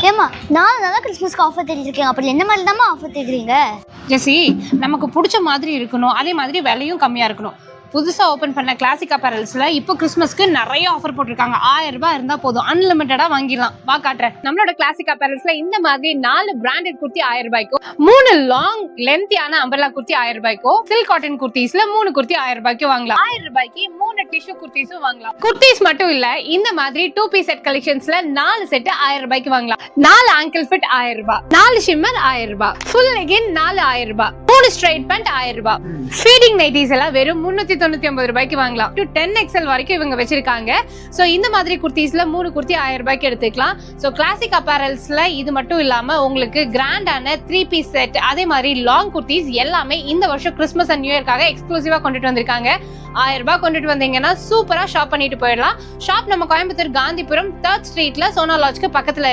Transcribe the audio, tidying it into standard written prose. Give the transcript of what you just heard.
ஏமா நான் நல்லா கிறிஸ்மஸ்க்கு ஆஃபர் தேடிருக்கேன். அப்படி என்ன மாதிரி தான் ஆஃபர் தேடுறீங்க? ஜெசி, நமக்கு பிடிச்ச மாதிரி இருக்கணும், அதே மாதிரி விலையும் கம்மியாக இருக்கணும். புதுசாக ஓப்பன் பண்ண கிளாசிக் அப்பரல்ஸில் இப்போ கிறிஸ்மஸ்க்கு நிறைய ஆஃபர் போட்டிருக்காங்க. 1000 ரூபாய் இருந்தால் போதும், அன்லிமிட்டடாக வாங்கிடலாம். வா காட்டுறேன். நம்மளோட கிளாசிக் அப்பரல்ஸில் இந்த மாதிரி 4 பிராண்டட் குர்த்தி 1000 ரூபாய்க்கும், 3 லாங் லென்த்தியான அம்பர்லா குர்த்தி 1000 ரூபாய்க்கும், சில்க் காட்டன் குர்த்திஸ்ல 3 குர்த்தி 1000 ரூபாய்க்கும் வாங்கலாம். 1000 ரூபாய்க்கு 3 டிஷ்யூ குர்த்திஸும் வாங்கலாம். குர்த்திஸ் மட்டும் இல்ல, இந்த மாதிரி 2 பீஸ் செட் கலெக்ஷன்ஸ்ல 4 செட் 1000 ரூபாய்க்கு வாங்கலாம். 4 ஆங்கிள் ஃபிட் 1000 ரூபாய், 4 ஷிம்மர் 1000 ரூபாய், ஃபுல் லெகின் 4 1000 ரூபாய், 3 ஸ்ட்ரைட் பேண்ட் 1000 ரூபாய். ஃபீடிங் நைட்டிஸ் எல்லாம் வெறும் 399 ரூபாய்க்கு வாங்கலாம். 10XL வரைக்கும் இவங்க வச்சிருக்காங்க. சோ இந்த மாதிரி குர்த்திஸ்ல 3 குர்த்தி 1000 ரூபாய்க்கு எடுத்துக்கலாம். சோ கிளாசிக் அப்பரல்ஸ்ல இது மட்டும் இல்லாம உங்களுக்கு கிராண்டான 3 பீஸ் செட், அதே மாதிரி லாங் குர்த்திஸ் எல்லாமே இந்த வருஷம் கிறிஸ்மஸ் அண்ட் நியூ இயர்க்காக எக்ஸ்க்ளூசிவா கொண்டுட்டு வந்திருக்காங்க. 1000 ரூபாய் கொண்டுட்டு வந்தீங்கன்னா சூப்பரா ஷாப் பண்ணிட்டு போயிடலாம். ஷாப் நம்ம கோயம்புத்தூர் காந்திபுரம் 3rd ஸ்ட்ரீட்ல சோனா லாட்ஜ்க்கு பக்கத்துல